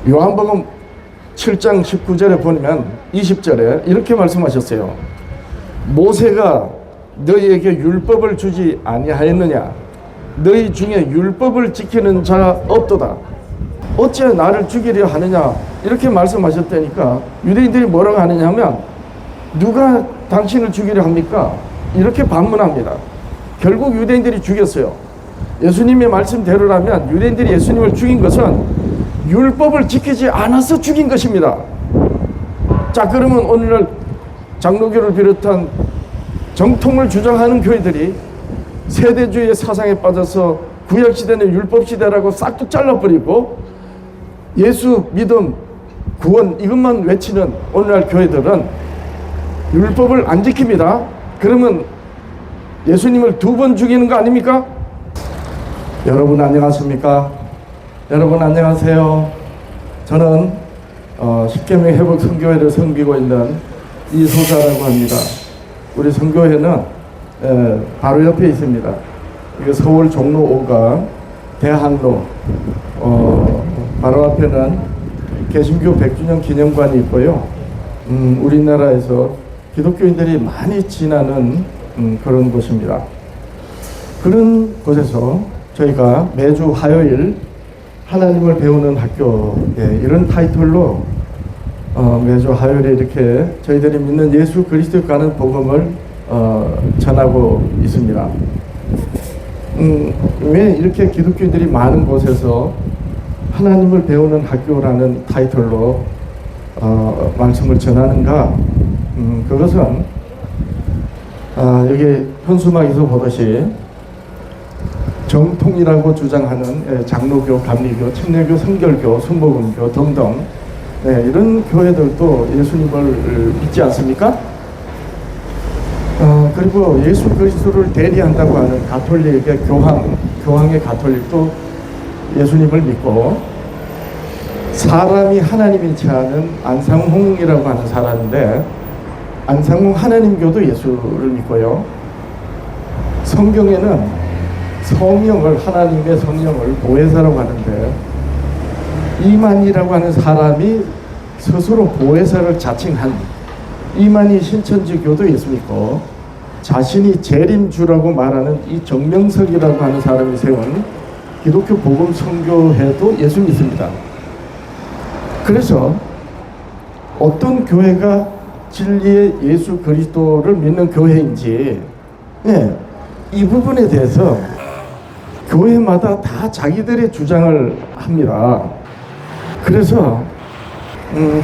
요한복음 7장 19절에 보면 20절에 이렇게 말씀하셨어요. 모세가 너희에게 율법을 주지 아니하였느냐? 너희 중에 율법을 지키는 자가 없도다. 어찌 나를 죽이려 하느냐? 이렇게 말씀하셨다니까 유대인들이 뭐라고 하느냐 하면 누가 당신을 죽이려 합니까? 이렇게 반문합니다. 결국 유대인들이 죽였어요. 예수님의 말씀대로라면 유대인들이 예수님을 죽인 것은 율법을 지키지 않아서 죽인 것입니다. 자, 그러면 오늘날 장로교를 비롯한 정통을 주장하는 교회들이 세대주의 사상에 빠져서 구약시대는 율법시대라고 싹둑 잘라버리고 예수, 믿음, 구원 이것만 외치는 오늘날 교회들은 율법을 안 지킵니다. 그러면 예수님을 2번 죽이는 거 아닙니까? 여러분 안녕하십니까? 여러분 안녕하세요. 저는 십계명 회복 선교회를 섬기고 있는 이소자라고 합니다. 우리 선교회는 바로 옆에 있습니다. 이게 서울 종로 5가 대학로, 바로 앞에는 개신교 100주년 기념관이 있고요. 우리나라에서 기독교인들이 많이 지나는 그런 곳입니다. 그런 곳에서 저희가 매주 화요일 하나님을 배우는 학교, 이런 타이틀로 매주 화요일에 이렇게 저희들이 믿는 예수 그리스도에 관한 복음을 전하고 있습니다. 왜 이렇게 기독교인들이 많은 곳에서 하나님을 배우는 학교라는 타이틀로 말씀을 전하는가? 그것은 여기 현수막에서 보듯이 정통이라고 주장하는 장로교, 감리교, 침례교, 성결교, 순복음교 등등 이런 교회들도 예수님을 믿지 않습니까? 그리고 예수 그리스도를 대리한다고 하는 가톨릭의 교황의 가톨릭도 예수님을 믿고, 사람이 하나님인지 아는 안상홍이라고 하는 사람인데 안상홍 하나님교도 예수를 믿고요. 성경에는 성령을, 하나님의 성령을 보혜사라고 하는데 이만희라고 하는 사람이 스스로 보혜사를 자칭한 이만희 신천지교도 예수 믿고, 자신이 재림주라고 말하는 이 정명석이라고 하는 사람이 세운 기독교 복음 선교회도 예수 믿습니다. 그래서 어떤 교회가 진리의 예수 그리스도를 믿는 교회인지, 이 부분에 대해서 교회마다 다 자기들의 주장을 합니다. 그래서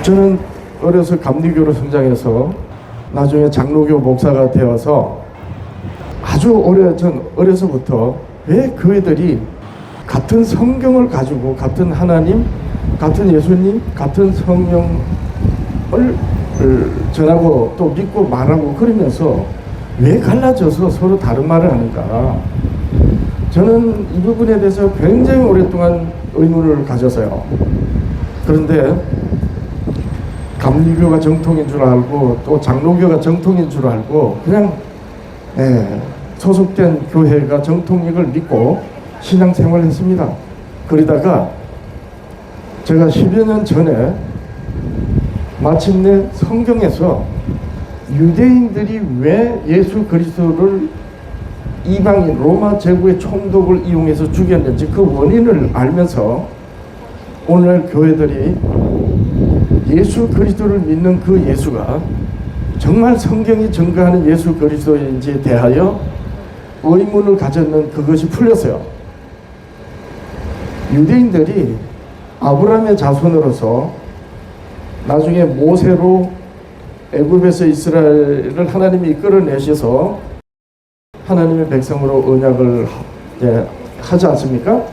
저는 어려서 감리교로 성장해서 나중에 장로교 목사가 되어서 아주 어려서부터 왜 교회들이 같은 성경을 가지고 같은 하나님, 같은 예수님, 같은 성령을 전하고 또 믿고 말하고 그러면서 왜 갈라져서 서로 다른 말을 하는가? 저는 이 부분에 대해서 굉장히 오랫동안 의문을 가졌어요. 그런데 감리교가 정통인 줄 알고 또 장로교가 정통인 줄 알고 그냥 소속된 교회가 정통력을 믿고 신앙생활을 했습니다. 그러다가 제가 10여 년 전에 마침내 성경에서 유대인들이 왜 예수 그리스도를 이방인 로마 제국의 총독을 이용해서 죽였는지 그 원인을 알면서 오늘 교회들이 예수 그리스도를 믿는 그 예수가 정말 성경이 증거하는 예수 그리스도인지에 대하여 의문을 가졌는 그것이 풀렸어요. 유대인들이 아브라함의 자손으로서 나중에 모세로 애굽에서 이스라엘을 하나님이 이끌어내셔서 하나님의 백성으로 언약을 하지 않습니까?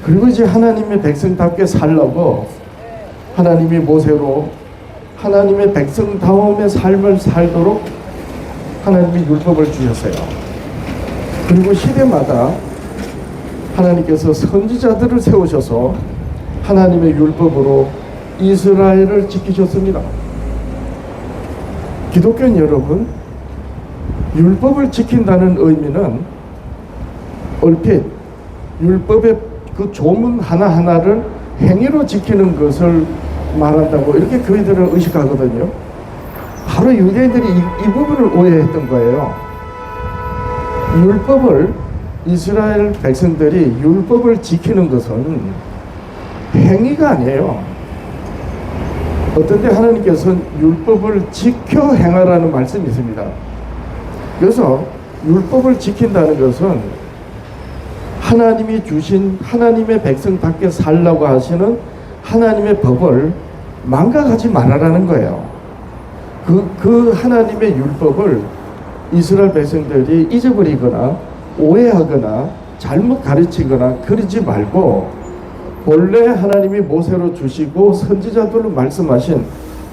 그리고 이제 하나님의 백성답게 살려고 하나님이 모세로 하나님의 백성다움의 삶을 살도록 하나님이 율법을 주셨어요. 그리고 시대마다 하나님께서 선지자들을 세우셔서 하나님의 율법으로 이스라엘을 지키셨습니다. 기독교인 여러분, 율법을 지킨다는 의미는 얼핏 율법의 그 조문 하나하나를 행위로 지키는 것을 말한다고 이렇게 그들은 의식하거든요. 바로 유대인들이 이 부분을 오해했던 거예요. 율법을, 이스라엘 백성들이 율법을 지키는 것은 행위가 아니에요. 어떤 때 하나님께서는 율법을 지켜 행하라는 말씀이 있습니다. 그래서 율법을 지킨다는 것은 하나님이 주신 하나님의 백성답게 살라고 하시는 하나님의 법을 망각하지 말아라는 거예요. 그 하나님의 율법을 이스라엘 백성들이 잊어버리거나 오해하거나 잘못 가르치거나 그러지 말고 본래 하나님이 모세로 주시고 선지자들로 말씀하신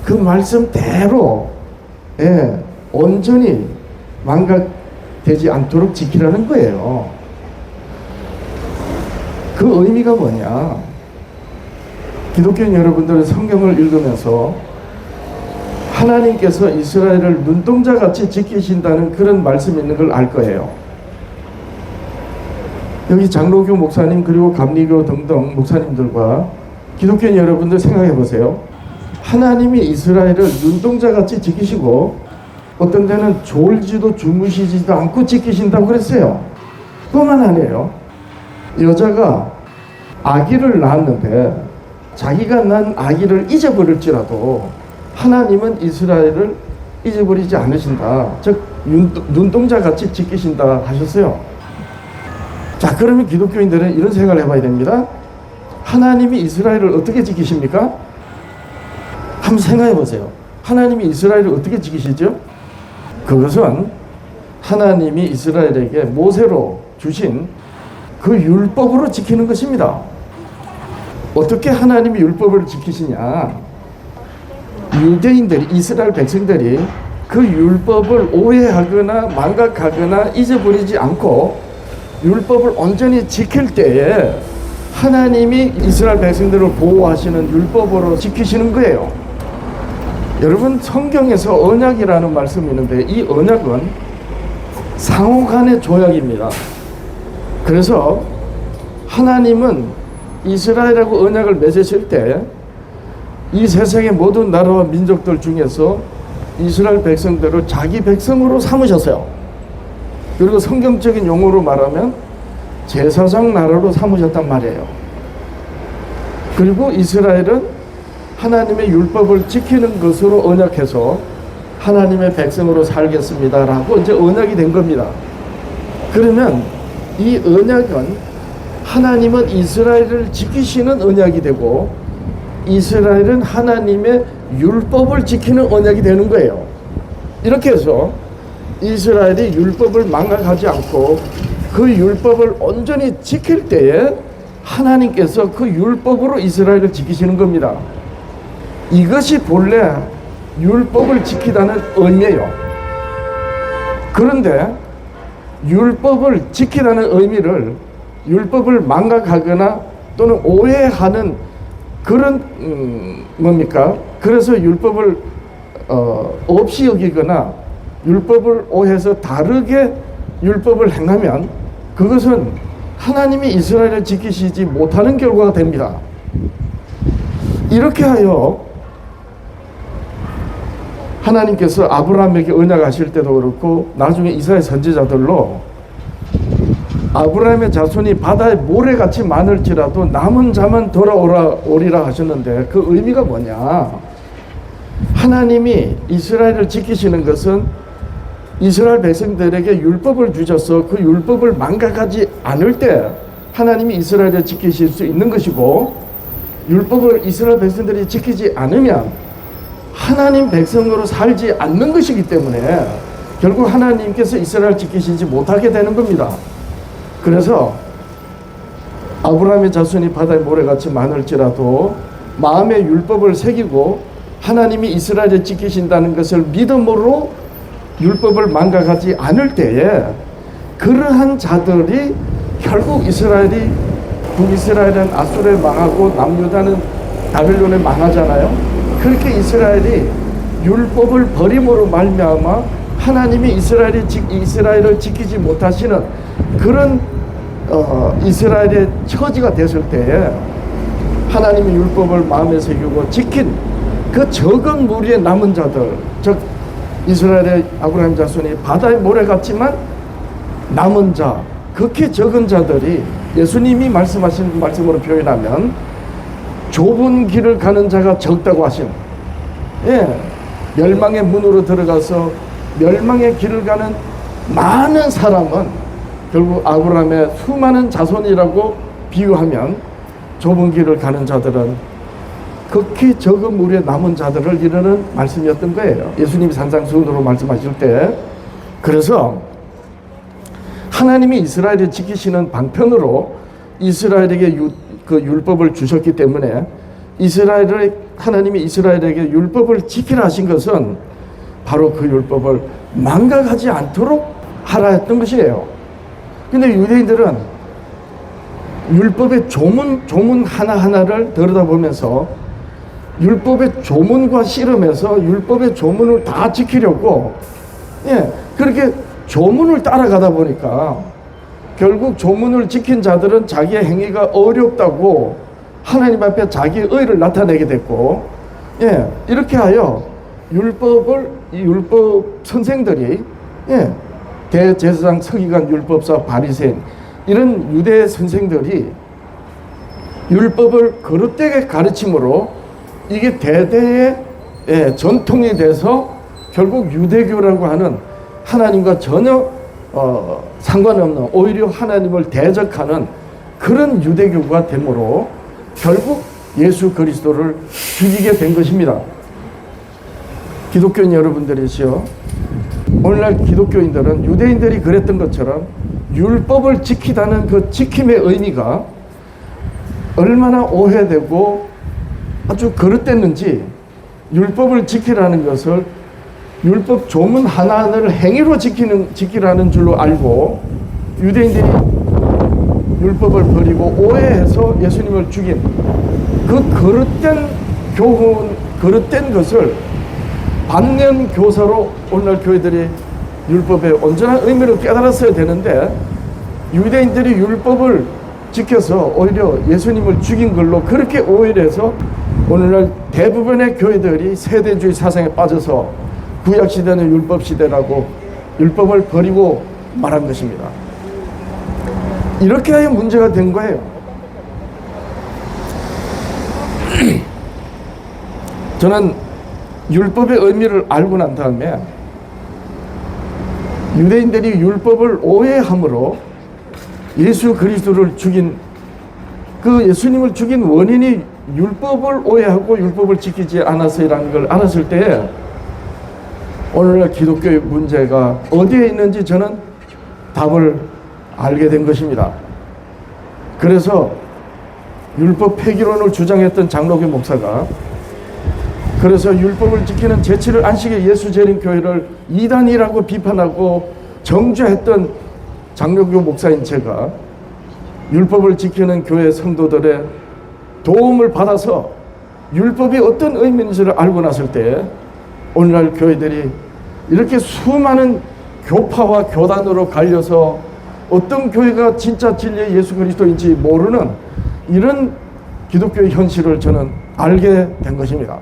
그 말씀대로 온전히 망각되지 않도록 지키라는 거예요. 그 의미가 뭐냐? 기독교인 여러분들은 성경을 읽으면서 하나님께서 이스라엘을 눈동자같이 지키신다는 그런 말씀이 있는 걸 알 거예요. 여기 장로교 목사님 그리고 감리교 등등 목사님들과 기독교인 여러분들 생각해 보세요. 하나님이 이스라엘을 눈동자같이 지키시고 어떤 데는 졸지도 주무시지도 않고 지키신다고 그랬어요. 뿐만 아니에요. 여자가 아기를 낳았는데 자기가 난 아기를 잊어버릴지라도 하나님은 이스라엘을 잊어버리지 않으신다. 즉 눈동자같이 지키신다 하셨어요. 자, 그러면 기독교인들은 이런 생각을 해봐야 됩니다. 하나님이 이스라엘을 어떻게 지키십니까? 한번 생각해 보세요. 하나님이 이스라엘을 어떻게 지키시죠? 그것은 하나님이 이스라엘에게 모세로 주신 그 율법으로 지키는 것입니다. 어떻게 하나님이 율법을 지키시냐? 유대인들이, 이스라엘 백성들이 그 율법을 오해하거나 망각하거나 잊어버리지 않고 율법을 온전히 지킬 때에 하나님이 이스라엘 백성들을 보호하시는 율법으로 지키시는 거예요. 여러분, 성경에서 언약이라는 말씀이 있는데 이 언약은 상호 간의 조약입니다. 그래서 하나님은 이스라엘하고 언약을 맺으실 때 이 세상의 모든 나라와 민족들 중에서 이스라엘 백성들을 자기 백성으로 삼으셨어요. 그리고 성경적인 용어로 말하면 제사장 나라로 삼으셨단 말이에요. 그리고 이스라엘은 하나님의 율법을 지키는 것으로 언약해서 하나님의 백성으로 살겠습니다라고 이제 언약이 된 겁니다. 그러면 이 언약은 하나님은 이스라엘을 지키시는 언약이 되고 이스라엘은 하나님의 율법을 지키는 언약이 되는 거예요. 이렇게 해서 이스라엘이 율법을 망각하지 않고 그 율법을 온전히 지킬 때에 하나님께서 그 율법으로 이스라엘을 지키시는 겁니다. 이것이 본래 율법을 지키다는 의미예요. 그런데 율법을 지키다는 의미를 율법을 망각하거나 또는 오해하는 그런 뭡니까? 그래서 율법을 없이 여기거나 율법을 오해해서 다르게 율법을 행하면 그것은 하나님이 이스라엘을 지키시지 못하는 결과가 됩니다. 이렇게 하여 하나님께서 아브라함에게 언약하실 때도 그렇고 나중에 이스라엘 선지자들로 아브라함의 자손이 바다의 모래같이 많을지라도 남은 자만 돌아오리라 하셨는데 그 의미가 뭐냐? 하나님이 이스라엘을 지키시는 것은 이스라엘 백성들에게 율법을 주셔서 그 율법을 망각하지 않을 때 하나님이 이스라엘을 지키실 수 있는 것이고, 율법을 이스라엘 백성들이 지키지 않으면 하나님 백성으로 살지 않는 것이기 때문에 결국 하나님께서 이스라엘을 지키시지 못하게 되는 겁니다. 그래서 아브라함의 자손이 바다의 모래같이 많을지라도 마음의 율법을 새기고 하나님이 이스라엘을 지키신다는 것을 믿음으로 율법을 망각하지 않을 때에 그러한 자들이 결국 이스라엘이, 북이스라엘은 아수르에 망하고 남유다는 바벨론에 망하잖아요. 그렇게 이스라엘이 율법을 버림으로 말미암아 하나님이 이스라엘을 지키지 못하시는 그런 이스라엘의 처지가 됐을 때에 하나님의 율법을 마음에 새기고 지킨 그 적은 무리의 남은 자들, 즉 이스라엘의 아브라함 자손이 바다의 모래 같지만 남은 자, 극히 적은 자들이 예수님이 말씀하신 말씀으로 표현하면 좁은 길을 가는 자가 적다고 하신, 멸망의 문으로 들어가서 멸망의 길을 가는 많은 사람은 결국 아브라함의 수많은 자손이라고 비유하면 좁은 길을 가는 자들은 극히 적은 무리의 남은 자들을 이르는 말씀이었던 거예요. 예수님이 산상수훈으로 말씀하실 때. 그래서 하나님이 이스라엘을 지키시는 방편으로 이스라엘에게 그 율법을 주셨기 때문에 하나님이 이스라엘에게 율법을 지키라 하신 것은 바로 그 율법을 망각하지 않도록 하라 했던 것이에요. 근데 유대인들은 율법의 조문 하나하나를 들여다보면서 율법의 조문과 씨름해서 율법의 조문을 다 지키려고 그렇게 조문을 따라가다 보니까 결국 조문을 지킨 자들은 자기의 행위가 어렵다고 하나님 앞에 자기의 의를 나타내게 됐고, 이렇게 하여 율법 선생들이, 대제사장, 서기관, 율법사, 바리새인 이런 유대 선생들이 율법을 거룩되게 가르침으로 이게 대대의 전통이 돼서 결국 유대교라고 하는 하나님과 전혀 상관없는, 오히려 하나님을 대적하는 그런 유대교가 되므로 결국 예수 그리스도를 죽이게 된 것입니다. 기독교인 여러분들이시여, 오늘날 기독교인들은 유대인들이 그랬던 것처럼 율법을 지키다는 그 지킴의 의미가 얼마나 오해되고 아주 거릇됐는지, 율법을 지키라는 것을 율법 조문 하나하나를 행위로 지키라는 줄로 알고 유대인들이 율법을 버리고 오해해서 예수님을 죽인 그 거릇된 교훈, 거릇된 것을 반면 교사로 오늘날 교회들이 율법의 온전한 의미를 깨달았어야 되는데, 유대인들이 율법을 지켜서 오히려 예수님을 죽인 걸로 그렇게 오해를 해서 오늘날 대부분의 교회들이 세대주의 사상에 빠져서 구약시대는 율법시대라고 율법을 버리고 말한 것입니다. 이렇게 하여 문제가 된 거예요. 저는 율법의 의미를 알고 난 다음에 유대인들이 율법을 오해함으로 예수 그리스도를 죽인, 그 예수님을 죽인 원인이 율법을 오해하고 율법을 지키지 않아서라는 걸 알았을 때 오늘날 기독교의 문제가 어디에 있는지 저는 답을 알게 된 것입니다. 그래서 율법 폐기론을 주장했던 장로교 목사가, 그래서 율법을 지키는 제7일 안식일 예수재림교회를 이단이라고 비판하고 정죄했던 장로교 목사인 제가 율법을 지키는 교회 성도들의 도움을 받아서 율법이 어떤 의미인지를 알고 났을 때 오늘날 교회들이 이렇게 수많은 교파와 교단으로 갈려서 어떤 교회가 진짜 진리의 예수 그리스도인지 모르는 이런 기독교의 현실을 저는 알게 된 것입니다.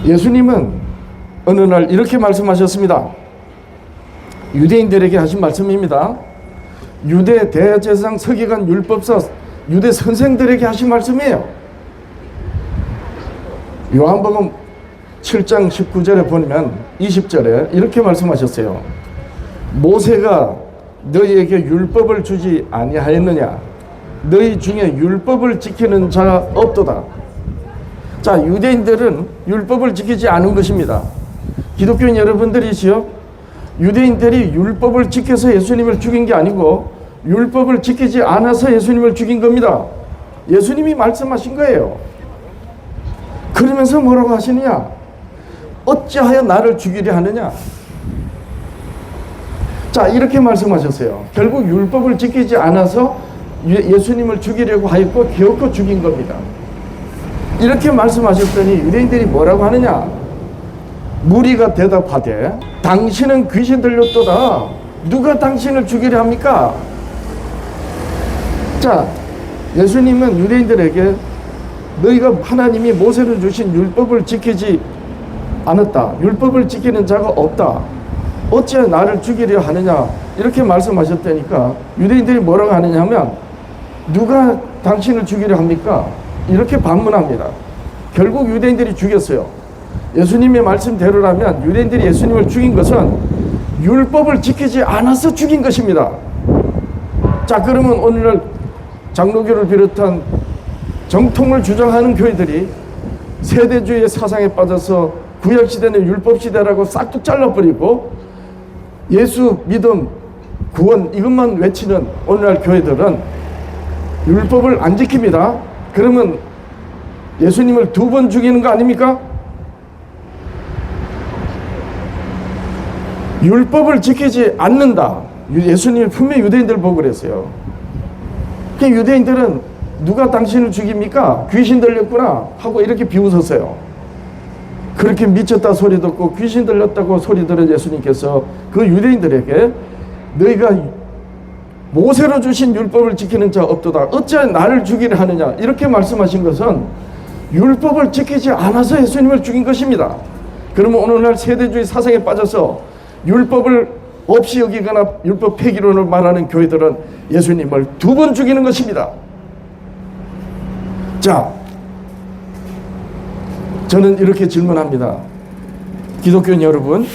예수님은 어느 날 이렇게 말씀하셨습니다. 유대인들에게 하신 말씀입니다. 유대 대제사장, 서기관, 율법사, 유대 선생들에게 하신 말씀이에요. 요한복음 7장 19절에 보면 20절에 이렇게 말씀하셨어요. 모세가 너희에게 율법을 주지 아니하였느냐? 너희 중에 율법을 지키는 자가 없도다. 자, 유대인들은 율법을 지키지 않은 것입니다. 기독교인 여러분들이시여, 유대인들이 율법을 지켜서 예수님을 죽인 게 아니고 율법을 지키지 않아서 예수님을 죽인 겁니다. 예수님이 말씀하신 거예요. 그러면서 뭐라고 하시느냐? 어찌하여 나를 죽이려 하느냐? 자, 이렇게 말씀하셨어요. 결국 율법을 지키지 않아서 예수님을 죽이려고 하였고 기어코 죽인 겁니다. 이렇게 말씀하셨더니 유대인들이 뭐라고 하느냐? 무리가 대답하되 당신은 귀신 들렸도다. 누가 당신을 죽이려 합니까? 자, 예수님은 유대인들에게 너희가 하나님이 모세로 주신 율법을 지키지 않았다. 율법을 지키는 자가 없다. 어찌 나를 죽이려 하느냐. 이렇게 말씀하셨다니까 유대인들이 뭐라고 하느냐 하면 누가 당신을 죽이려 합니까? 이렇게 반문합니다. 결국 유대인들이 죽였어요. 예수님의 말씀대로라면 유대인들이 예수님을 죽인 것은 율법을 지키지 않아서 죽인 것입니다. 자, 그러면 오늘날 장로교를 비롯한 정통을 주장하는 교회들이 세대주의 사상에 빠져서 구약시대는 율법시대라고 싹둑 잘라버리고 예수, 믿음, 구원 이것만 외치는 오늘날 교회들은 율법을 안 지킵니다. 그러면 예수님을 2번 죽이는 거 아닙니까? 율법을 지키지 않는다. 예수님이 분명히 유대인들 보고 그랬어요. 유대인들은 누가 당신을 죽입니까? 귀신 들렸구나 하고 이렇게 비웃었어요. 그렇게 미쳤다 소리 듣고 귀신 들렸다고 소리 들은 예수님께서 그 유대인들에게 너희가 모세로 주신 율법을 지키는 자 없도다. 어찌 나를 죽이려 하느냐. 이렇게 말씀하신 것은 율법을 지키지 않아서 예수님을 죽인 것입니다. 그러면 오늘날 세대주의 사상에 빠져서 율법을 없이 여기거나 율법 폐기론을 말하는 교회들은 예수님을 2번 죽이는 것입니다. 자, 저는 이렇게 질문합니다. 기독교인 여러분,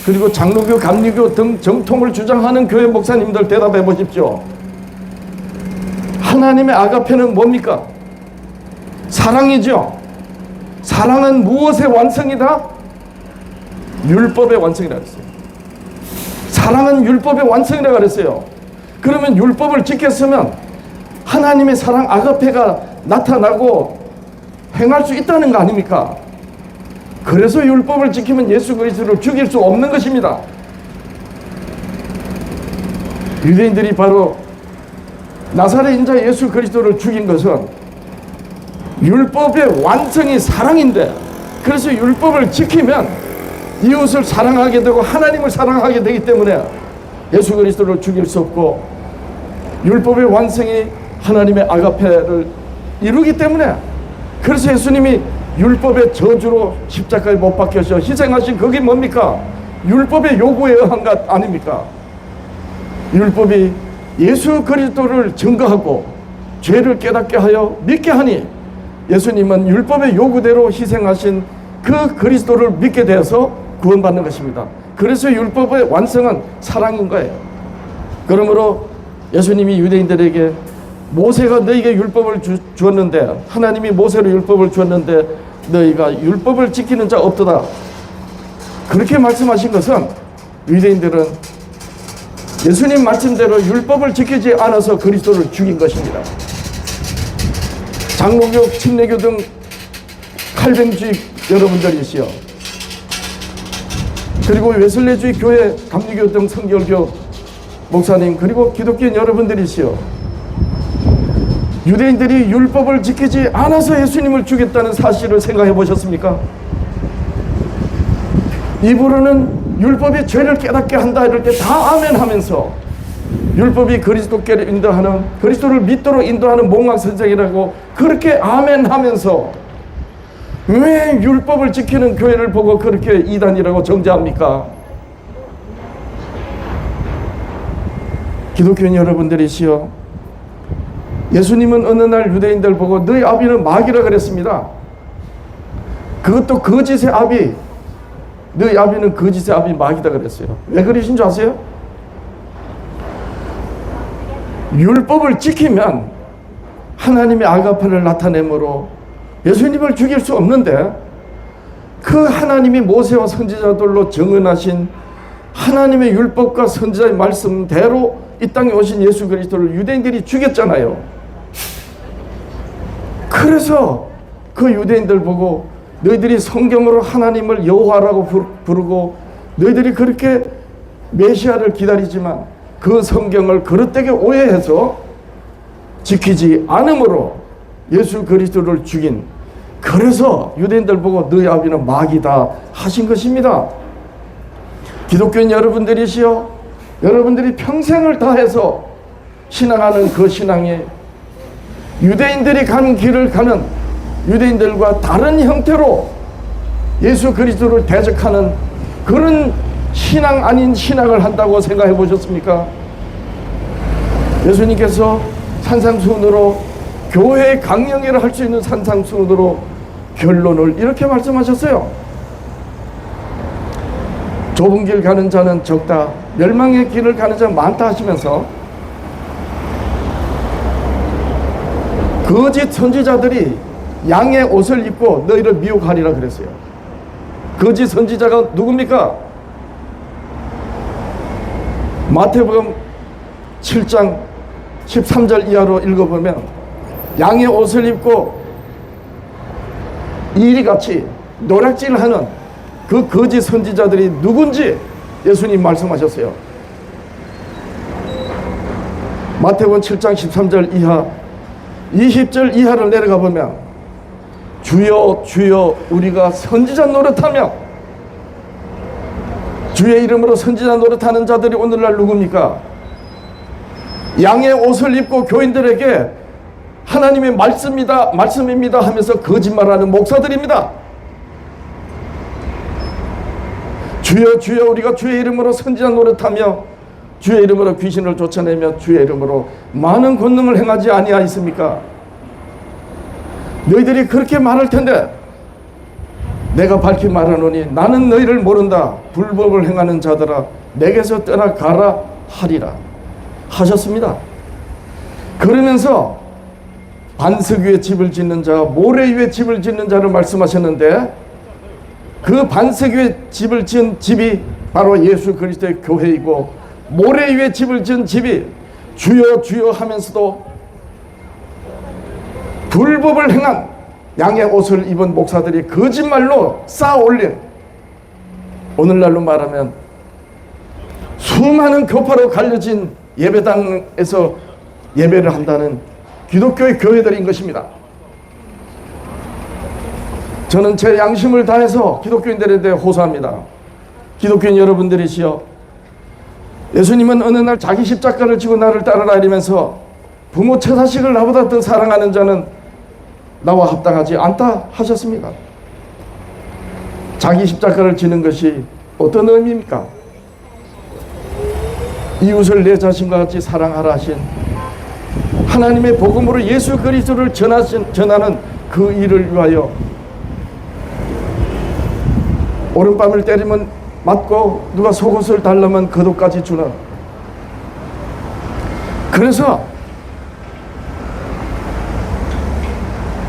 그리고 장로교, 감리교 등 정통을 주장하는 교회 목사님들 대답해 보십시오. 하나님의 아가페는 뭡니까? 사랑이죠. 사랑은 무엇의 완성이다? 율법의 완성이라고 했어요. 사랑은 율법의 완성이라고 그랬어요. 그러면 율법을 지켰으면 하나님의 사랑 아가페가 나타나고 행할 수 있다는 거 아닙니까? 그래서 율법을 지키면 예수 그리스도를 죽일 수 없는 것입니다. 유대인들이 바로 나사렛 인자 예수 그리스도를 죽인 것은 율법의 완성이 사랑인데, 그래서 율법을 지키면 이웃을 사랑하게 되고 하나님을 사랑하게 되기 때문에 예수 그리스도를 죽일 수 없고, 율법의 완성이 하나님의 아가페를 이루기 때문에, 그래서 예수님이 율법의 저주로 십자가에 못 박혀서 희생하신 그게 뭡니까? 율법의 요구에 의한 것 아닙니까? 율법이 예수 그리스도를 증거하고 죄를 깨닫게 하여 믿게 하니, 예수님은 율법의 요구대로 희생하신 그 그리스도를 믿게 되어서 구원받는 것입니다. 그래서 율법의 완성은 사랑인 거예요. 그러므로 예수님이 유대인들에게 모세가 너희에게 율법을 주었는데, 하나님이 모세로 율법을 주었는데 너희가 율법을 지키는 자 없도다, 그렇게 말씀하신 것은 유대인들은 예수님 말씀대로 율법을 지키지 않아서 그리스도를 죽인 것입니다. 장로교, 침례교 등 칼뱅주의 여러분들이시여, 그리고 웨슬레주의 교회, 감리교 등 성결교 목사님, 그리고 기독교인 여러분들이시여, 유대인들이 율법을 지키지 않아서 예수님을 죽였다는 사실을 생각해 보셨습니까? 입으로는 율법이 죄를 깨닫게 한다 이럴 때 다 아멘 하면서 율법이 그리스도께를 인도하는, 그리스도를 믿도록 인도하는 몽망선생이라고 그렇게 아멘 하면서 왜 율법을 지키는 교회를 보고 그렇게 이단이라고 정죄합니까? 기독교인 여러분들이시여, 예수님은 어느 날 유대인들 보고 너희 아비는 마귀라 그랬습니다. 그것도 거짓의 아비, 너희 아비는 거짓의 아비 마귀다 그랬어요. 왜 그러신 줄 아세요? 율법을 지키면 하나님의 아가페를 나타내므로 예수님을 죽일 수 없는데, 그 하나님이 모세와 선지자들로 정언하신 하나님의 율법과 선지자의 말씀대로 이 땅에 오신 예수 그리스도를 유대인들이 죽였잖아요. 그래서 그 유대인들 보고 너희들이 성경으로 하나님을 여호와라고 부르고 너희들이 그렇게 메시아를 기다리지만 그 성경을 그릇되게 오해해서 지키지 않으므로 예수 그리스도를 죽인, 그래서 유대인들 보고 너희 아비는 마귀다 하신 것입니다. 기독교인 여러분들이시여, 여러분들이 평생을 다해서 신앙하는 그 신앙이 유대인들이 간 길을 가는 유대인들과 다른 형태로 예수 그리스도를 대적하는 그런 신앙 아닌 신앙을 한다고 생각해 보셨습니까? 예수님께서 산상수훈으로 교회의 강령이라 할 수 있는 산상수훈으로 결론을 이렇게 말씀하셨어요. 좁은 길 가는 자는 적다, 멸망의 길을 가는 자는 많다 하시면서 거짓 선지자들이 양의 옷을 입고 너희를 미혹하리라 그랬어요. 거짓 선지자가 누굽니까? 마태복음 7장 13절 이하로 읽어보면 양의 옷을 입고 이리같이 노략질하는 그 거짓 선지자들이 누군지 예수님 말씀하셨어요. 마태복음 7장 13절 이하 20절 이하를 내려가 보면 주여 주여 우리가 선지자 노릇하며, 주의 이름으로 선지자 노릇하는 자들이 오늘날 누굽니까? 양의 옷을 입고 교인들에게 하나님의 말씀입니다 하면서 거짓말하는 목사들입니다. 주여 주여 우리가 주의 이름으로 선지자 노릇하며 주의 이름으로 귀신을 쫓아내며 주의 이름으로 많은 권능을 행하지 아니하였습니까? 너희들이 그렇게 말할 텐데 내가 밝히 말하노니 나는 너희를 모른다. 불법을 행하는 자들아 내게서 떠나가라 하리라 하셨습니다. 그러면서 반석 위에 집을 짓는 자, 모래 위에 집을 짓는 자를 말씀하셨는데 그 반석 위에 집을 지은 집이 바로 예수 그리스도의 교회이고, 모래 위에 집을 지은 집이 주여 주여 하면서도 불법을 행한 양의 옷을 입은 목사들이 거짓말로 쌓아 올린, 오늘날로 말하면 수많은 교파로 갈려진 예배당에서 예배를 한다는 기독교의 교회들인 것입니다. 저는 제 양심을 다해서 기독교인들에 대해 호소합니다. 기독교인 여러분들이시여, 예수님은 어느 날 자기 십자가를 지고 나를 따르라 이러면서 부모 처자식을 나보다 더 사랑하는 자는 나와 합당하지 않다 하셨습니다. 자기 십자가를 지는 것이 어떤 의미입니까? 이웃을 내 자신과 같이 사랑하라 하신 하나님의 복음으로 예수 그리스도를 전하는 그 일을 위하여 오른밤을 때리면 맞고 누가 속옷을 달라면 겉옷까지 주는, 그래서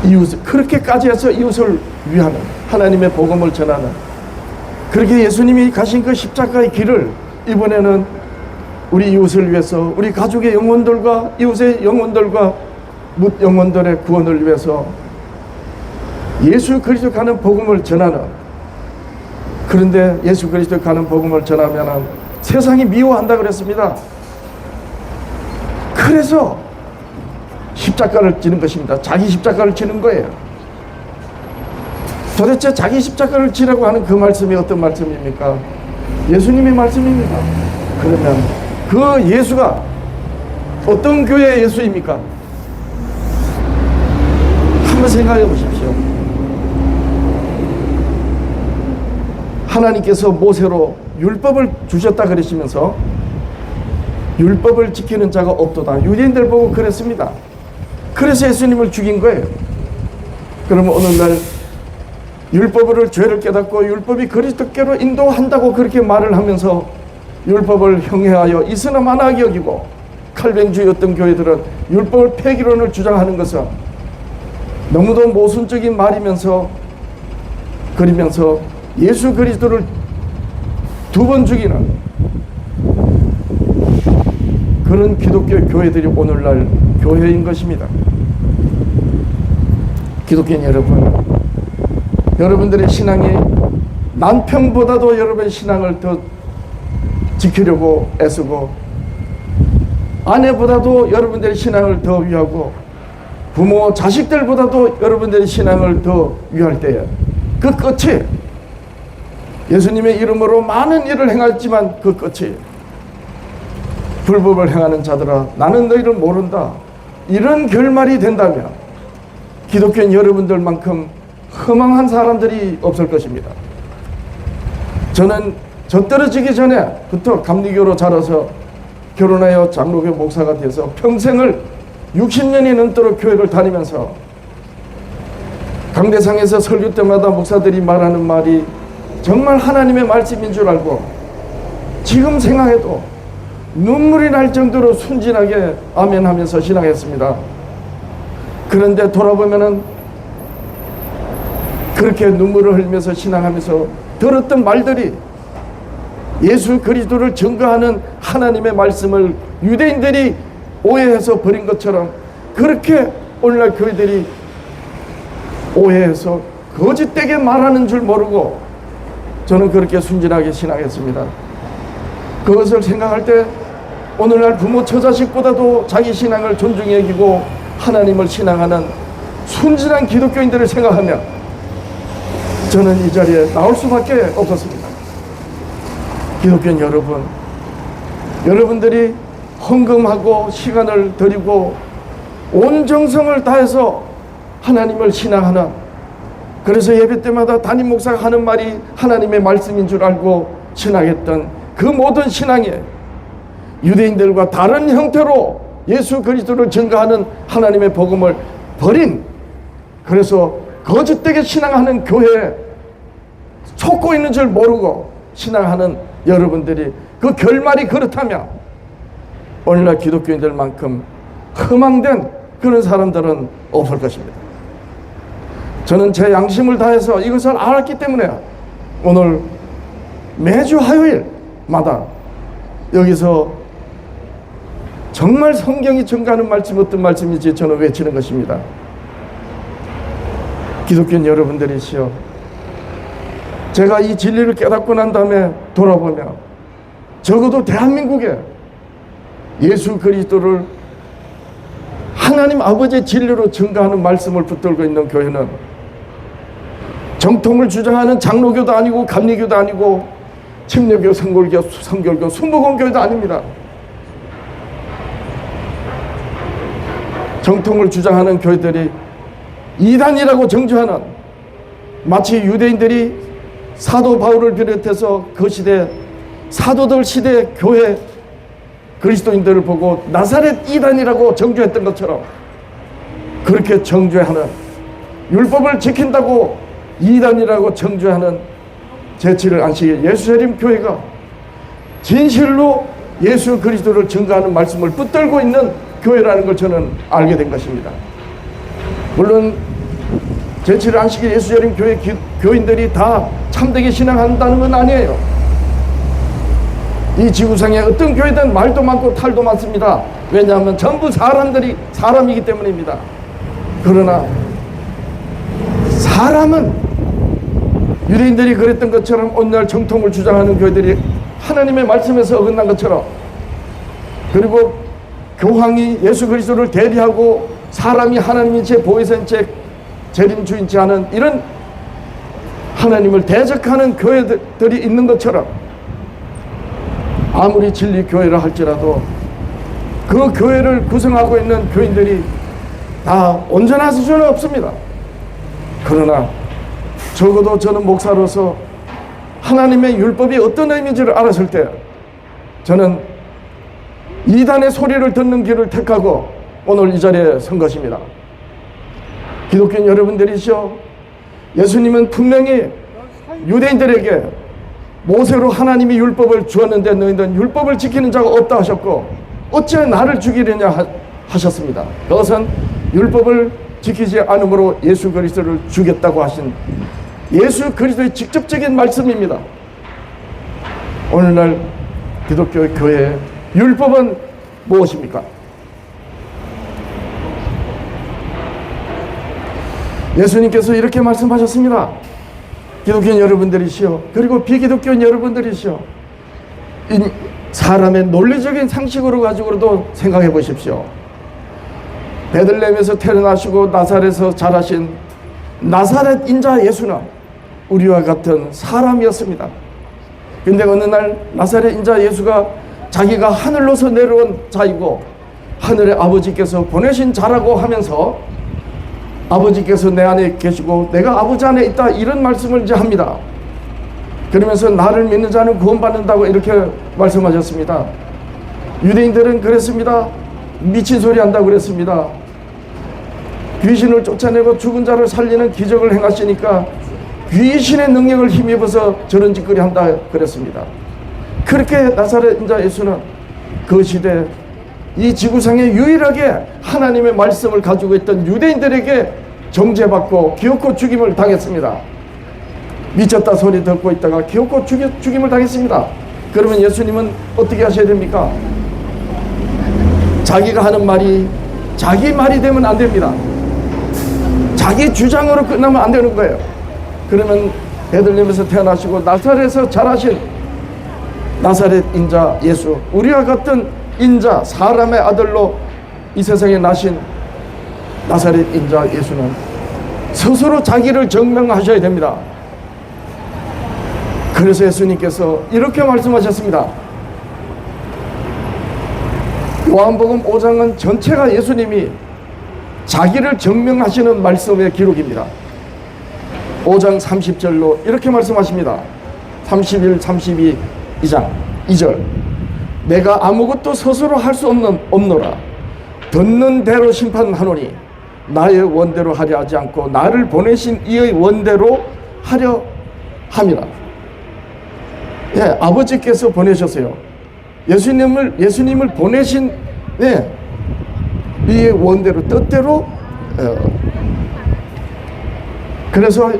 이웃을 그렇게까지 해서 이웃을 위하는 하나님의 복음을 전하는, 그렇게 예수님이 가신 그 십자가의 길을 이번에는 우리 이웃을 위해서, 우리 가족의 영혼들과 이웃의 영혼들과 뭇 영혼들의 구원을 위해서 예수 그리스도 가는 복음을 전하는, 그런데 예수 그리스도 가는 복음을 전하면 세상이 미워한다 그랬습니다. 그래서 십자가를 지는 것입니다. 자기 십자가를 지는 거예요. 도대체 자기 십자가를 지라고 하는 그 말씀이 어떤 말씀입니까? 예수님의 말씀입니다. 그러면 그 예수가 어떤 교회의 예수입니까? 한번 생각해 보십시오. 하나님께서 모세로 율법을 주셨다 그러시면서 율법을 지키는 자가 없도다. 유대인들 보고 그랬습니다. 그래서 예수님을 죽인 거예요. 그러면 오늘날 율법으로 죄를 깨닫고 율법이 그리스도께로 인도한다고 그렇게 말을 하면서 율법을 형해하여 이스나 만하게 여기고 칼뱅주의였던 교회들은 율법을 폐기론을 주장하는 것은 너무도 모순적인 말이면서 그리면서 예수 그리스도를 두 번 죽이는 그런 기독교 교회들이 오늘날 교회인 것입니다. 기독교인 여러분, 여러분들의 신앙이 남편보다도 여러분의 신앙을 더 지키려고 애쓰고, 아내보다도 여러분들의 신앙을 더 위하고, 부모 자식들보다도 여러분들의 신앙을 더 위할 때에 그 끝이 예수님의 이름으로 많은 일을 행했지만 그 끝이 불법을 행하는 자들아 나는 너희를 모른다. 이런 결말이 된다면 기독교인 여러분들만큼 허망한 사람들이 없을 것입니다. 저는 저 떨어지기 전에부터 감리교로 자라서 결혼하여 장로교 목사가 돼서 평생을 60년이 넘도록 교회를 다니면서 강대상에서 설교 때마다 목사들이 말하는 말이 정말 하나님의 말씀인 줄 알고 지금 생각해도 눈물이 날 정도로 순진하게 아멘하면서 신앙했습니다. 그런데 돌아보면은 그렇게 눈물을 흘리면서 신앙하면서 들었던 말들이 예수 그리스도를 증거하는 하나님의 말씀을 유대인들이 오해해서 버린 것처럼 그렇게 오늘날 교회들이 오해해서 거짓되게 말하는 줄 모르고 저는 그렇게 순진하게 신앙했습니다. 그것을 생각할 때 오늘날 부모 처자식보다도 자기 신앙을 존중히 여기고 하나님을 신앙하는 순진한 기독교인들을 생각하며 저는 이 자리에 나올 수밖에 없었습니다. 기독교인 여러분, 여러분들이 헌금하고 시간을 드리고 온 정성을 다해서 하나님을 신앙하는, 그래서 예배 때마다 담임 목사가 하는 말이 하나님의 말씀인 줄 알고 신앙했던 그 모든 신앙이 유대인들과 다른 형태로 예수 그리스도를 증거하는 하나님의 복음을 버린, 그래서 거짓되게 신앙하는 교회에 속고 있는 줄 모르고 신앙하는 여러분들이 그 결말이 그렇다면 오늘날 기독교인들만큼 허망된 그런 사람들은 없을 것입니다. 저는 제 양심을 다해서 이것을 알았기 때문에 오늘 매주 화요일마다 여기서 정말 성경이 증거하는 말씀이 어떤 말씀인지 저는 외치는 것입니다. 기독교인 여러분들이시여, 제가 이 진리를 깨닫고 난 다음에 돌아보며 적어도 대한민국에 예수 그리스도를 하나님 아버지의 진리로 증거하는 말씀을 붙들고 있는 교회는 정통을 주장하는 장로교도 아니고 감리교도 아니고 침례교, 성결교, 순복음교회도 아닙니다. 정통을 주장하는 교회들이 이단이라고 정죄하는, 마치 유대인들이 사도 바울을 비롯해서 그 시대 사도들 시대 교회 그리스도인들을 보고 나사렛 이단이라고 정죄했던 것처럼 그렇게 정죄하는, 율법을 지킨다고 이단이라고 정죄하는 제7일 안식일 예수재림 교회가 진실로 예수 그리스도를 증거하는 말씀을 붙들고 있는 교회라는 걸 저는 알게 된 것입니다. 물론 제7일 안식일 예수재림 교회 교인들이 다 참되게 신앙한다는 건 아니에요. 이 지구상에 어떤 교회든 말도 많고 탈도 많습니다. 왜냐하면 전부 사람이기 때문입니다. 그러나 사람은 유대인들이 그랬던 것처럼 오늘날 정통을 주장하는 교회들이 하나님의 말씀에서 어긋난 것처럼, 그리고 교황이 예수 그리스도를 대리하고 사람이 하나님인 채 보혜사인 채 재림주인 채 하는 이런 하나님을 대적하는 교회들이 있는 것처럼 아무리 진리 교회라 할지라도 그 교회를 구성하고 있는 교인들이 다 온전한 수준은 없습니다. 그러나 적어도 저는 목사로서 하나님의 율법이 어떤 의미인지를 알았을 때 저는 이단의 소리를 듣는 길을 택하고 오늘 이 자리에 선 것입니다. 기독교인 여러분들이시여, 예수님은 분명히 유대인들에게 모세로 하나님이 율법을 주었는데 너희는 율법을 지키는 자가 없다 하셨고 어찌 나를 죽이려냐 하셨습니다. 그것은 율법을 지키지 않으므로 예수 그리스도를 주겠다고 하신 예수 그리스도의 직접적인 말씀입니다. 오늘날 기독교 교회의 율법은 무엇입니까? 예수님께서 이렇게 말씀하셨습니다. 기독교인 여러분들이시여, 그리고 비기독교인 여러분들이시여, 이 사람의 논리적인 상식으로 가지고도 생각해 보십시오. 베들레헴에서 태어나시고 나사렛에서 자라신 나사렛 인자 예수는 우리와 같은 사람이었습니다. 근데 어느 날 나사렛 인자 예수가 자기가 하늘로서 내려온 자이고 하늘의 아버지께서 보내신 자라고 하면서 아버지께서 내 안에 계시고 내가 아버지 안에 있다, 이런 말씀을 이제 합니다. 그러면서 나를 믿는 자는 구원받는다고 이렇게 말씀하셨습니다. 유대인들은 그랬습니다. 미친 소리 한다고 그랬습니다. 귀신을 쫓아내고 죽은 자를 살리는 기적을 행하시니까 귀신의 능력을 힘입어서 저런 짓거리 한다 그랬습니다. 그렇게 나사렛 인자 예수는 그 시대 이 지구상에 유일하게 하나님의 말씀을 가지고 있던 유대인들에게 정죄받고 기어코 죽임을 당했습니다. 미쳤다 소리 듣고 있다가 기어코 죽임을 당했습니다. 그러면 예수님은 어떻게 하셔야 됩니까? 자기가 하는 말이 자기 말이 되면 안 됩니다. 자기 주장으로 끝나면 안 되는 거예요. 그러면 베들레헴에서 태어나시고 나사렛에서 자라신 나사렛 인자 예수, 우리와 같은 인자 사람의 아들로 이 세상에 나신 나사렛 인자 예수는 스스로 자기를 증명하셔야 됩니다. 그래서 예수님께서 이렇게 말씀하셨습니다. 요한복음 5장은 전체가 예수님이 자기를 증명하시는 말씀의 기록입니다. 5장 30절로 이렇게 말씀하십니다. 31, 32, 2장 2절 내가 아무것도 스스로 할 수 없노라. 듣는 대로 심판하노니 나의 원대로 하려 하지 않고 나를 보내신 이의 원대로 하려 함이라. 예, 아버지께서 보내셨어요. 예수님을 보내신 이의 원대로 뜻대로. 그래서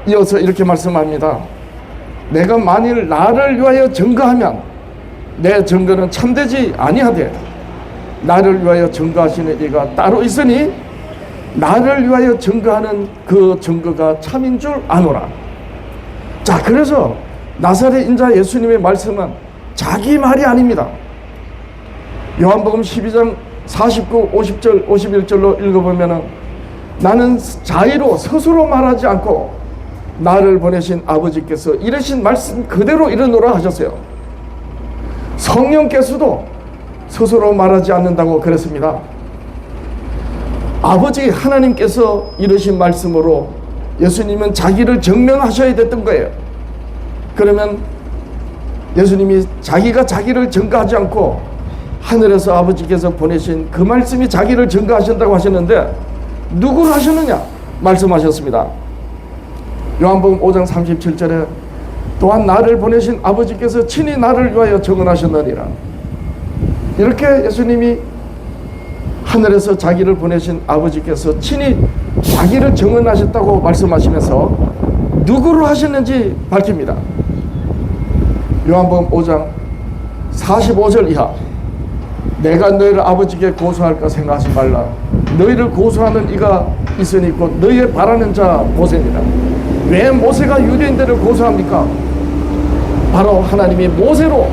이어서 이렇게 말씀합니다. 내가 만일 나를 위하여 증거하면 내 증거는 참되지 아니하되 나를 위하여 증거하시는 이가 따로 있으니 나를 위하여 증거하는 그 증거가 참인 줄 아노라. 자, 그래서 나사렛 인자 예수님의 말씀은 자기 말이 아닙니다. 요한복음 12장 49, 50절, 51절로 읽어보면 나는 자의로 스스로 말하지 않고 나를 보내신 아버지께서 이르신 말씀 그대로 이르노라 하셨어요. 성령께서도 스스로 말하지 않는다고 그랬습니다. 아버지 하나님께서 이르신 말씀으로 예수님은 자기를 증명하셔야 됐던 거예요. 그러면 예수님이 자기가 자기를 증거하지 않고 하늘에서 아버지께서 보내신 그 말씀이 자기를 증거하신다고 하셨는데 누구를 하셨느냐 말씀하셨습니다. 요한복음 5장 37절에 또한 나를 보내신 아버지께서 친히 나를 위하여 증언하셨느니라. 이렇게 예수님이 하늘에서 자기를 보내신 아버지께서 친히 자기를 증언하셨다고 말씀하시면서 누구를 하셨는지 밝힙니다. 요한복음 5장 45절 이하 내가 너희를 아버지께 고소할까 생각하지 말라. 너희를 고소하는 이가 있으니 곧 너희의 바라는 자 모세니라. 왜 모세가 유대인들을 고소합니까? 바로 하나님이 모세로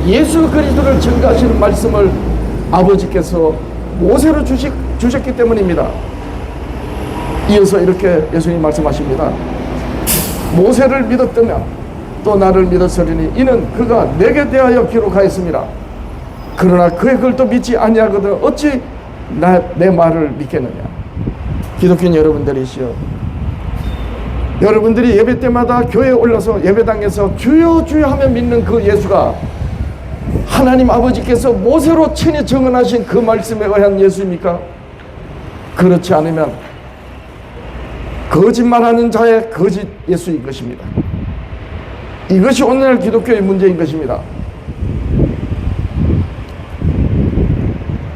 예수 그리스도를 증거하시는 말씀을 아버지께서 모세로 주셨기 때문입니다. 이어서 이렇게 예수님 말씀하십니다. 모세를 믿었다면 또 나를 믿었으리니 이는 그가 내게 대하여 기록하였습니다. 그러나 그의 글도 믿지 아니하거든 어찌 내 말을 믿겠느냐. 기독교인 여러분들이시여, 여러분들이 예배 때마다 교회에 올라서 예배당에서 주여 주여 하며 믿는 그 예수가 하나님 아버지께서 모세로 친히 증언하신 그 말씀에 의한 예수입니까? 그렇지 않으면 거짓말하는 자의 거짓 예수인 것입니다. 이것이 오늘날 기독교의 문제인 것입니다.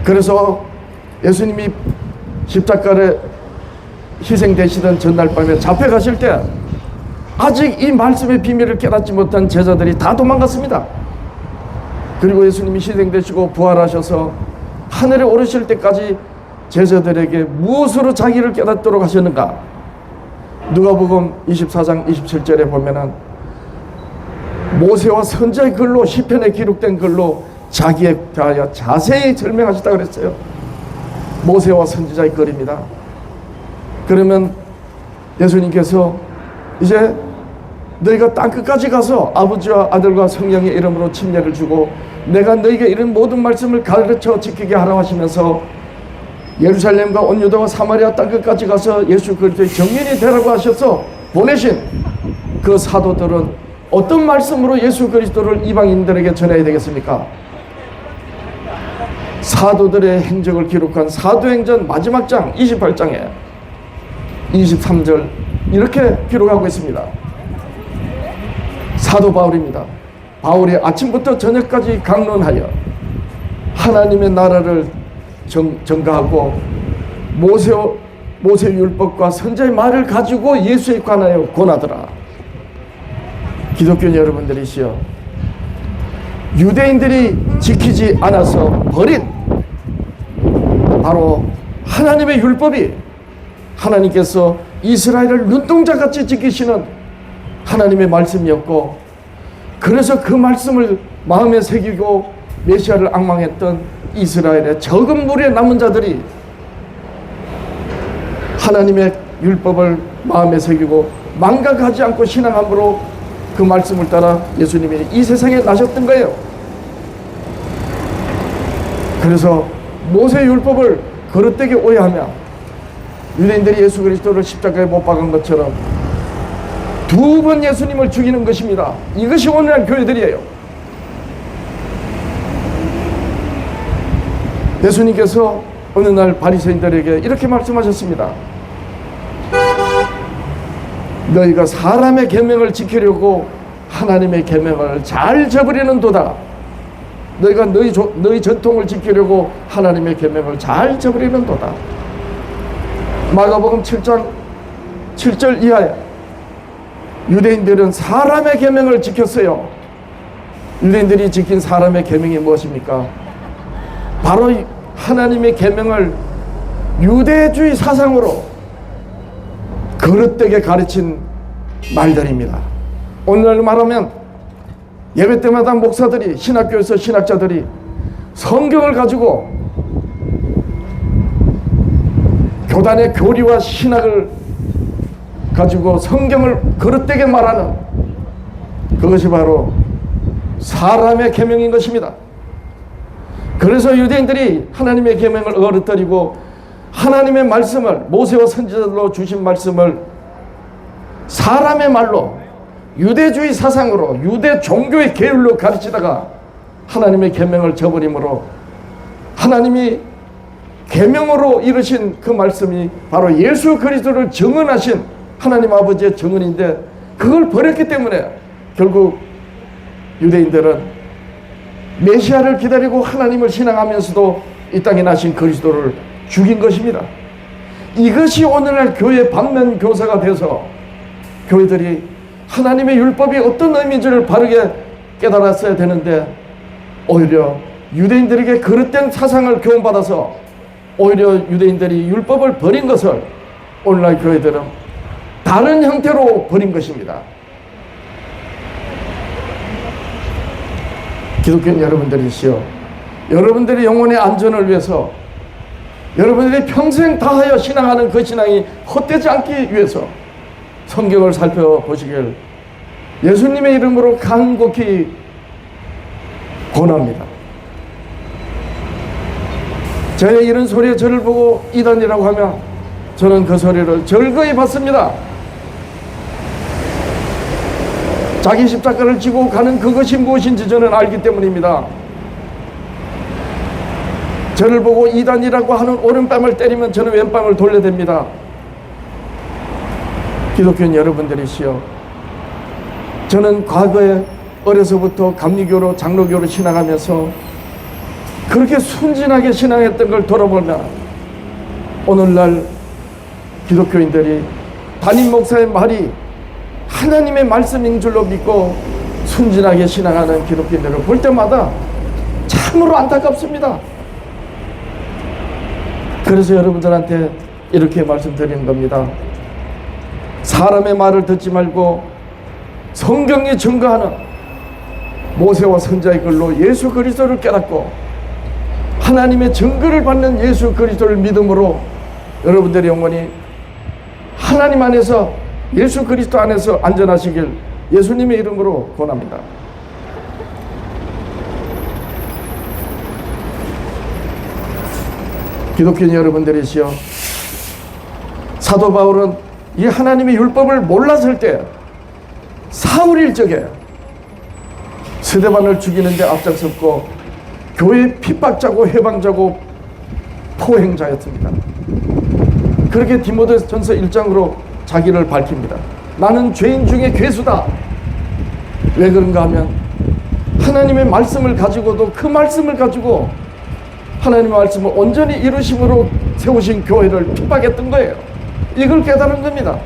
그래서 예수님이 십자가에 희생되시던 전날 밤에 잡혀가실 때 아직 이 말씀의 비밀을 깨닫지 못한 제자들이 다 도망갔습니다. 그리고 예수님이 희생되시고 부활하셔서 하늘에 오르실 때까지 제자들에게 무엇으로 자기를 깨닫도록 하셨는가? 누가복음 24장 27절에 보면은 모세와 선지자의 글로 시편에 기록된 글로 자기에 대하여 자세히 설명하셨다고 그랬어요. 모세와 선지자의 글입니다. 그러면 예수님께서 이제 너희가 땅끝까지 가서 아버지와 아들과 성령의 이름으로 침례를 주고 내가 너희에게 이런 모든 말씀을 가르쳐 지키게 하라 하시면서 예루살렘과 온 유다와 사마리아 땅끝까지 가서 예수 그리스도의 증인이 되라고 하셔서 보내신 그 사도들은 어떤 말씀으로 예수 그리스도를 이방인들에게 전해야 되겠습니까? 사도들의 행적을 기록한 사도행전 마지막 장 28장에 23절 이렇게 기록하고 있습니다. 사도 바울입니다. 바울이 아침부터 저녁까지 강론하여 하나님의 나라를 전가하고 모세 율법과 선지자의 말을 가지고 예수에 관하여 권하더라. 기독교 여러분들이시여, 유대인들이 지키지 않아서 버린 바로 하나님의 율법이 하나님께서 이스라엘을 눈동자같이 지키시는 하나님의 말씀이었고, 그래서 그 말씀을 마음에 새기고 메시아를 앙망했던 이스라엘의 적은 무리에 남은 자들이 하나님의 율법을 마음에 새기고 망각하지 않고 신앙함으로 그 말씀을 따라 예수님이 이 세상에 나셨던 거예요. 그래서 모세 율법을 거릇되게 오해하며 유대인들이 예수 그리스도를 십자가에 못 박은 것처럼 두 번 예수님을 죽이는 것입니다. 이것이 오늘날 교회들이에요. 예수님께서 어느 날 바리새인들에게 이렇게 말씀하셨습니다. 너희가 사람의 계명을 지키려고 하나님의 계명을 잘 저버리는 도다. 너희가 너희 전통을 지키려고 하나님의 계명을 잘 저버리는 도다. 마가복음 7장 7절 이하에 유대인들은 사람의 계명을 지켰어요. 유대인들이 지킨 사람의 계명이 무엇입니까? 바로 하나님의 계명을 유대주의 사상으로 그릇되게 가르친 말들입니다. 오늘날 말하면 예배 때마다 목사들이, 신학교에서 신학자들이 성경을 가지고 교단의 교리와 신학을 가지고 성경을 그릇되게 말하는 그것이 바로 사람의 계명인 것입니다. 그래서 유대인들이 하나님의 계명을 어긋뜨리고 하나님의 말씀을, 모세와 선지자들로 주신 말씀을 사람의 말로 유대주의 사상으로 유대 종교의 계율로 가르치다가 하나님의 계명을 저버림으로 하나님이 계명으로 이루신 그 말씀이 바로 예수 그리스도를 증언하신 하나님 아버지의 증언인데, 그걸 버렸기 때문에 결국 유대인들은 메시아를 기다리고 하나님을 신앙하면서도 이 땅에 나신 그리스도를 죽인 것입니다. 이것이 오늘날 교회 반면 교사가 돼서 교회들이 하나님의 율법이 어떤 의미인지를 바르게 깨달았어야 되는데, 오히려 유대인들에게 그릇된 사상을 교훈받아서 오히려 유대인들이 율법을 버린 것을 오늘날 교회들은 다른 형태로 버린 것입니다. 기독교 여러분들이시여, 여러분들의 영혼의 안전을 위해서, 여러분들이 평생 다하여 신앙하는 그 신앙이 헛되지 않기 위해서 성경을 살펴보시길 예수님의 이름으로 간곡히 권합니다. 저의 이런 소리에 저를 보고 이단이라고 하면 저는 그 소리를 절거히 받습니다. 자기 십자가를 지고 가는 그것이 무엇인지 저는 알기 때문입니다. 저를 보고 이단이라고 하는 오른뺨을 때리면 저는 왼뺨을 돌려댑니다. 기독교인 여러분들이시여, 저는 과거에 어려서부터 감리교로 장로교로 신앙하면서 그렇게 순진하게 신앙했던 걸 돌아보면 오늘날 기독교인들이 담임 목사의 말이 하나님의 말씀인 줄로 믿고 순진하게 신앙하는 기독교인들을 볼 때마다 참으로 안타깝습니다. 그래서 여러분들한테 이렇게 말씀드리는 겁니다. 사람의 말을 듣지 말고 성경에 증거하는 모세와 선지자의 글로 예수 그리스도를 깨닫고 하나님의 증거를 받는 예수 그리스도를 믿음으로 여러분들의 영혼이 하나님 안에서, 예수 그리스도 안에서 안전하시길 예수님의 이름으로 권합니다. 기독교인 여러분들이시여, 사도 바울은 이 하나님의 율법을 몰랐을 때 사울 일적에 스데반을 죽이는데 앞장섰고 교회 핍박자고 해방자고 포행자였습니다. 그렇게 디모데전서 1장으로 자기를 밝힙니다. 나는 죄인 중에 괴수다. 왜 그런가 하면 하나님의 말씀을 가지고도 그 말씀을 가지고 하나님의 말씀을 온전히 이루심으로 세우신 교회를 핍박했던 거예요. 이걸 깨달은 겁니다.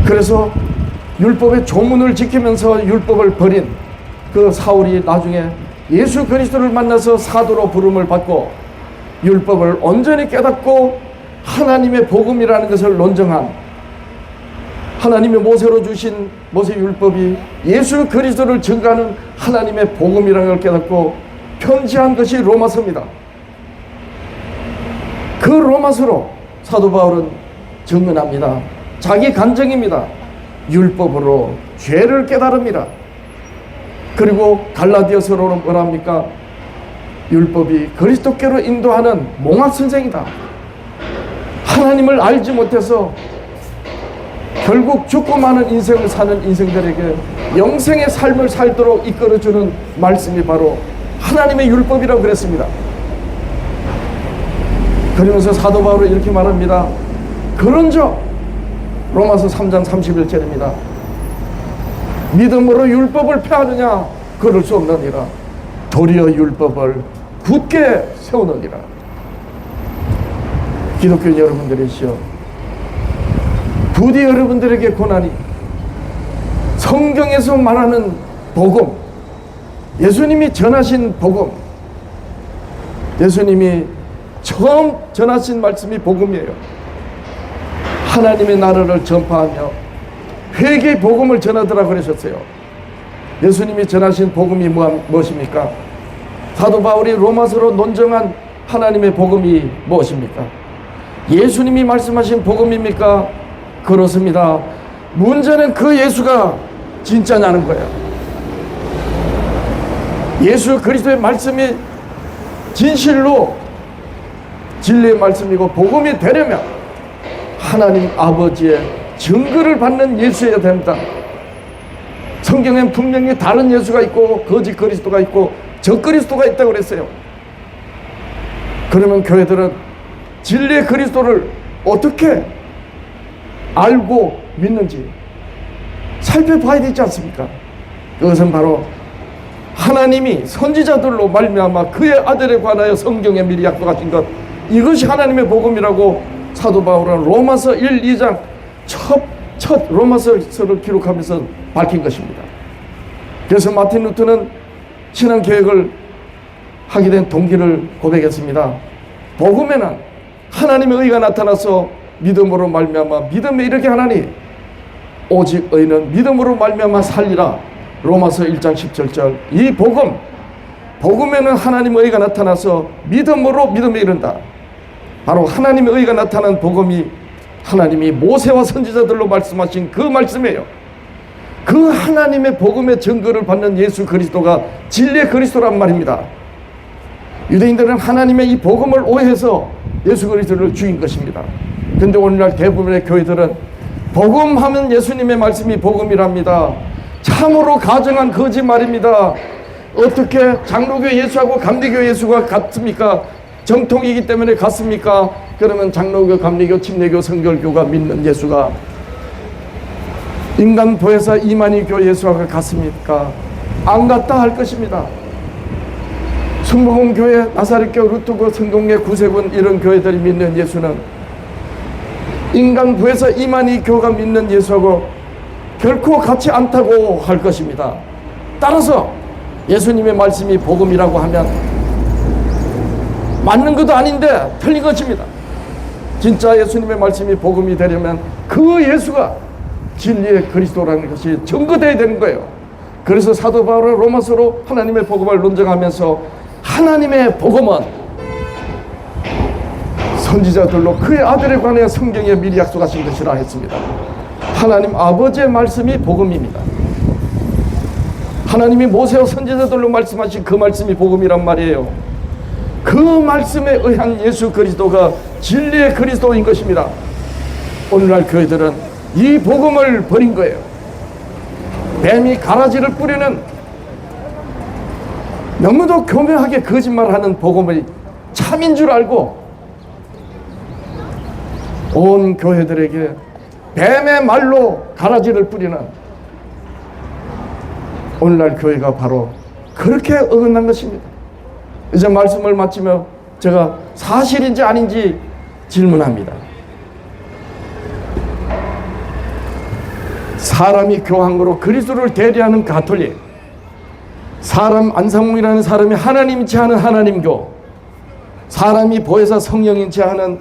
그래서 율법의 조문을 지키면서 율법을 버린 그 사울이 나중에 예수 그리스도를 만나서 사도로 부름을 받고 율법을 온전히 깨닫고 하나님의 복음이라는 것을 논증한, 하나님의 모세로 주신 모세 율법이 예수 그리스도를 증거하는 하나님의 복음이라는 걸 깨닫고 편지한 것이 로마서입니다. 그 로마서로 사도 바울은 증언합니다. 자기 간증입니다. 율법으로 죄를 깨달습니다. 그리고 갈라디아서로는 뭐랍니까? 율법이 그리스도께로 인도하는 몽학선생이다. 하나님을 알지 못해서 결국 죽고 마는 인생을 사는 인생들에게 영생의 삶을 살도록 이끌어주는 말씀이 바로 하나님의 율법이라고 그랬습니다. 그러면서 사도 바울은 이렇게 말합니다. 그런즉 로마서 3장 31절입니다. 믿음으로 율법을 폐하느냐? 그럴 수 없느니라. 도리어 율법을 굳게 세우느니라. 기독교인 여러분들이시여, 부디 여러분들에게 고난이 성경에서 말하는 복음, 예수님이 전하신 복음, 예수님이 처음 전하신 말씀이 복음이에요. 하나님의 나라를 전파하며 회개의 복음을 전하더라 그러셨어요. 예수님이 전하신 복음이 무엇입니까? 사도 바울이 로마서로 논증한 하나님의 복음이 무엇입니까? 예수님이 말씀하신 복음입니까? 그렇습니다. 문제는 그 예수가 진짜냐는 거예요. 예수 그리스도의 말씀이 진실로 진리의 말씀이고 복음이 되려면 하나님 아버지의 증거를 받는 예수여야 됩니다. 성경엔 분명히 다른 예수가 있고 거짓 그리스도가 있고 적 그리스도가 있다고 그랬어요. 그러면 교회들은 진리의 그리스도를 어떻게 알고 믿는지 살펴봐야 되지 않습니까? 그것은 바로 하나님이 선지자들로 말미암아 그의 아들에 관하여 성경에 미리 약속하신 것, 이것이 하나님의 복음이라고 사도 바울은 로마서 1, 2장 첫 로마서를 기록하면서 밝힌 것입니다. 그래서 마틴 루터는 신앙개혁을 하게 된 동기를 고백했습니다. 복음에는 하나님의 의가 나타나서 믿음으로 말미암아 믿음에 이르게 하나니 오직 의는 믿음으로 말미암아 살리라. 로마서 1장 17절. 이 복음에는 하나님의 의가 나타나서 믿음으로 믿음에 이른다. 바로 하나님의 의가 나타난 복음이 하나님이 모세와 선지자들로 말씀하신 그 말씀이에요. 그 하나님의 복음의 증거를 받는 예수 그리스도가 진리의 그리스도란 말입니다. 유대인들은 하나님의 이 복음을 오해해서 예수 그리스도를 죽인 것입니다. 근데 오늘날 대부분의 교회들은 복음하면 예수님의 말씀이 복음이랍니다. 참으로 가정한 거짓말입니다. 어떻게 장로교 예수하고 감리교 예수가 같습니까? 정통이기 때문에 같습니까? 그러면 장로교, 감리교, 침례교, 성결교가 믿는 예수가 인간 보혜사 이만희교 예수와 같습니까? 안 같다 할 것입니다. 순복음교회, 나사렛교, 루터교, 성동회, 구세군 이런 교회들이 믿는 예수는 인간 보혜사 이만희교가 믿는 예수하고 결코 같지 않다고 할 것입니다. 따라서 예수님의 말씀이 복음이라고 하면 맞는 것도 아닌데 틀린 것입니다. 진짜 예수님의 말씀이 복음이 되려면 그 예수가 진리의 그리스도라는 것이 증거되어야 되는 거예요. 그래서 사도 바울은 로마서로 하나님의 복음을 논증하면서 하나님의 복음은 선지자들로 그의 아들에 관하여 성경에 미리 약속하신 것이라 했습니다. 하나님 아버지의 말씀이 복음입니다. 하나님이 모세와 선지자들로 말씀하신 그 말씀이 복음이란 말이에요. 그 말씀에 의한 예수 그리스도가 진리의 그리스도인 것입니다. 오늘날 교회들은 이 복음을 버린 거예요. 뱀이 가라지를 뿌리는 너무도 교묘하게 거짓말하는 복음의 참인 줄 알고 온 교회들에게 뱀의 말로 가라지를 뿌리는 오늘날 교회가 바로 그렇게 어긋난 것입니다. 이제 말씀을 마치며 제가 사실인지 아닌지 질문합니다. 사람이 교황으로 그리스도를 대리하는 가톨릭, 사람 안상홍이라는 사람이 하나님인지 하는 하나님교, 사람이 보혜사 성령인지 하는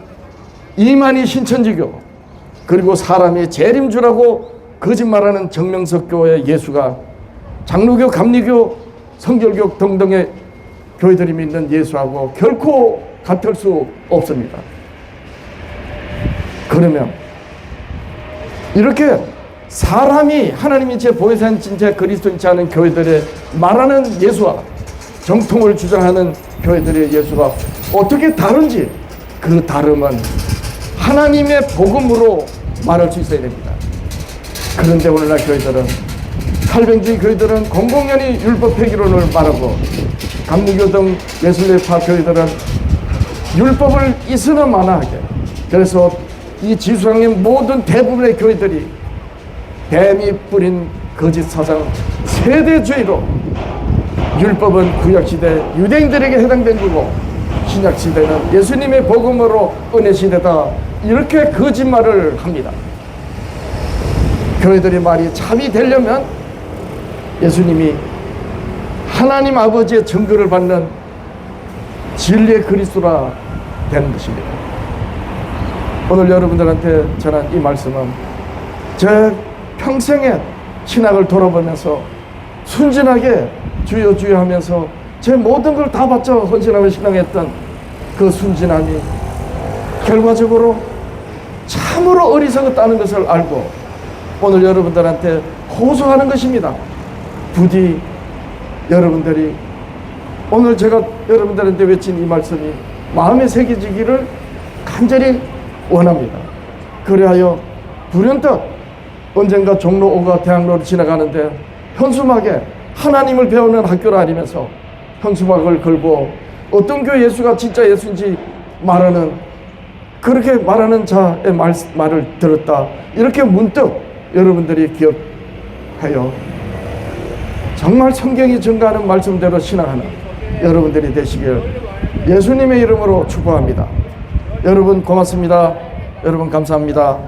이만희 신천지교, 그리고 사람이 재림주라고 거짓말하는 정명석교의 예수가 장로교, 감리교, 성결교 등등의 교회들이 믿는 예수하고 결코 같을 수 없습니다. 그러면 이렇게 사람이 하나님이 제 보혜사인 진짜 그리스도인지 하는 교회들의 말하는 예수와 정통을 주장하는 교회들의 예수가 어떻게 다른지, 그 다름은 하나님의 복음으로 말할 수 있어야 됩니다. 그런데 오늘날 교회들은, 탈병주의 교회들은 공공연히 율법 폐기론을 말하고, 감리교 등 예술례파 교회들은 율법을 있으나 마나하게, 그래서 이 지수상의 모든 대부분의 교회들이 뱀이 뿌린 거짓 사상 세대주의로, 율법은 구약시대 유대인들에게 해당된 거고 신약시대는 예수님의 복음으로 은혜시대다, 이렇게 거짓말을 합니다. 교회들의 말이 참이 되려면 예수님이 하나님 아버지의 증거를 받는 진리의 그리스도라 되는 것입니다. 오늘 여러분들한테 전한 이 말씀은 제 평생의 신학을 돌아보면서 순진하게 주여 주여 하면서 제 모든 걸 다 바쳐 헌신하며 신앙했던 그 순진함이 결과적으로 참으로 어리석었다는 것을 알고 오늘 여러분들한테 호소하는 것입니다. 부디 여러분들이 오늘 제가 여러분들한테 외친 이 말씀이 마음에 새겨지기를 간절히 원합니다. 그리하여 불현듯 언젠가 종로 5가 대학로를 지나가는데 현수막에 하나님을 배우는 학교를 아니면서 현수막을 걸고 어떤 교회 예수가 진짜 예수인지 말하는, 그렇게 말하는 자의 말을 들었다, 이렇게 문득 여러분들이 기억하여 정말 성경이 증가하는 말씀대로 신앙하는 여러분들이 되시길 예수님의 이름으로 축복합니다. 여러분 고맙습니다. 여러분 감사합니다.